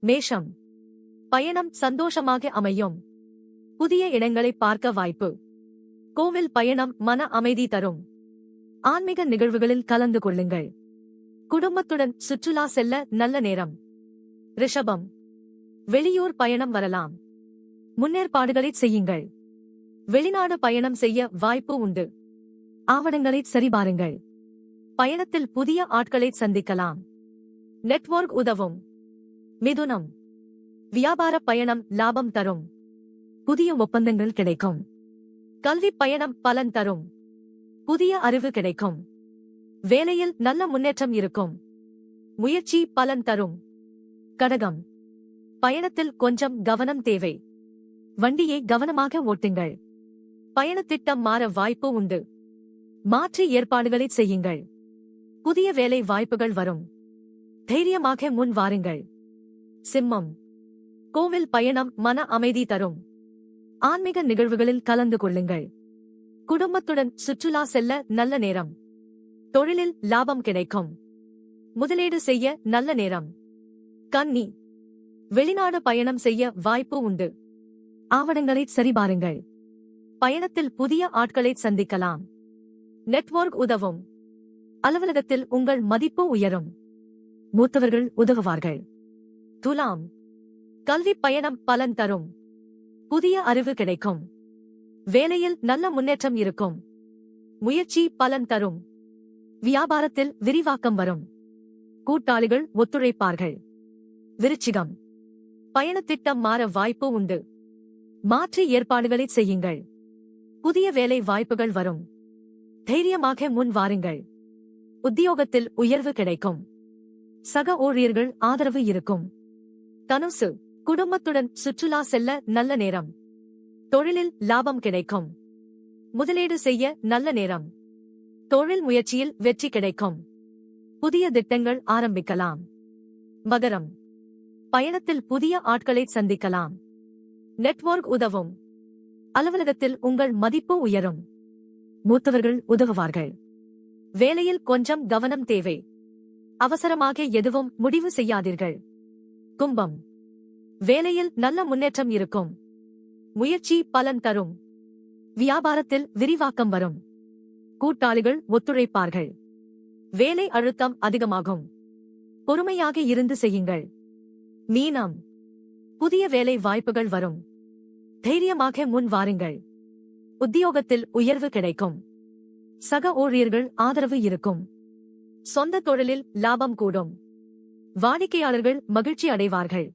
மேஷம். பயணம் சந்தோஷமாக அமையும். புதிய இடங்களை பார்க்க வாய்ப்பு. கோவில் பயணம் மன அமைதி தரும். ஆன்மீக நிகழ்வுகளில் கலந்து கொள்ளுங்கள். குடும்பத்துடன் சுற்றுலா செல்ல நல்ல நேரம். ரிஷபம். வெளியூர் பயணம் வரலாம். முன்னேற்பாடுகளை செய்யுங்கள். வெளிநாடு பயணம் செய்ய வாய்ப்பு உண்டு. ஆவணங்களை சரிபாருங்கள். பயணத்தில் புதிய ஆட்களை சந்திக்கலாம். நெட்வொர்க் உதவும். மிதுனம். வியாபார பயணம் லாபம் தரும். புதிய ஒப்பந்தங்கள் கிடைக்கும். கல்வி பயணம் பலன் தரும். புதிய அறிவு கிடைக்கும். வேலையில் நல்ல முன்னேற்றம் இருக்கும். முயற்சி பலன் தரும். கடகம். பயணத்தில் கொஞ்சம் கவனம் தேவை. வண்டியை கவனமாக ஓட்டுங்கள். பயணத்திட்டம் மாற வாய்ப்பு உண்டு. மாற்று ஏற்பாடுகளை செய்யுங்கள். புதிய வேலை வாய்ப்புகள் வரும். தைரியமாக முன் வாருங்கள். சிம்மம். கோவில் பயணம் மன அமைதி தரும். ஆன்மீக நிகழ்வுகளில் கலந்து கொள்ளுங்கள். குடும்பத்துடன் சுற்றுலா செல்ல நல்ல நேரம். தொழிலில் லாபம் கிடைக்கும். முதலீடு செய்ய நல்ல நேரம். கன்னி. வெளிநாடு பயணம் செய்ய வாய்ப்பு உண்டு. ஆவணங்களை சரிபாருங்கள். பயணத்தில் புதிய ஆட்களை சந்திக்கலாம். நெட்வொர்க் உதவும். அலுவலகத்தில் உங்கள் மதிப்பு உயரும். மூத்தவர்கள் உதவுவார்கள். துலாம். கல்வி பயணம் பலன் தரும். புதிய அறிவு கிடைக்கும். வேலையில் நல்ல முன்னேற்றம் இருக்கும். முயற்சி பலன் தரும். வியாபாரத்தில் விரிவாக்கம் வரும். கூட்டாளிகள் ஒத்துழைப்பார்கள். விருச்சிகம். பயணத்திட்டம் மாற வாய்ப்பு உண்டு. மாற்று ஏற்பாடுகளை செய்யுங்கள். புதிய வேலை வாய்ப்புகள் வரும். தைரியமாக முன் வாருங்கள். உத்தியோகத்தில் உயர்வு கிடைக்கும். சக ஊழியர்கள் ஆதரவு இருக்கும். தனுசு. குடும்பத்துடன் சுற்றுலா செல்ல நல்ல நேரம். தொழிலில் லாபம் கிடைக்கும். முதலீடு செய்ய நல்ல நேரம். தொழில் முயற்சியில் வெற்றி கிடைக்கும். புதிய திட்டங்கள் ஆரம்பிக்கலாம். மகரம். பயணத்தில் புதிய ஆட்களை சந்திக்கலாம். நெட்வொர்க் உதவும். அலுவலகத்தில் உங்கள் மதிப்பு உயரும். மூத்தவர்கள் உதவுவார்கள். வேலையில் கொஞ்சம் கவனம் தேவை. அவசரமாக எதுவும் முடிவு செய்யாதீர்கள். கும்பம். வேலையில் நல்ல முன்னேற்றம் இருக்கும். முயற்சி பலன் தரும். வியாபாரத்தில் விரிவாக்கம் வரும். கூட்டாளிகள் ஒத்துழைப்பார்கள். வேலை அழுத்தம் அதிகமாகும். பொறுமையாக இருந்து செய்யுங்கள். மீனம். புதிய வேலை வாய்ப்புகள் வரும். தைரியமாக முன் வாருங்கள். உத்தியோகத்தில் உயர்வு கிடைக்கும். சக ஊழியர்கள் ஆதரவு இருக்கும். சொந்த தொழிலில் லாபம் கூடும். வாடிக்கையாளர்கள் மகிழ்ச்சி அடைவார்கள்.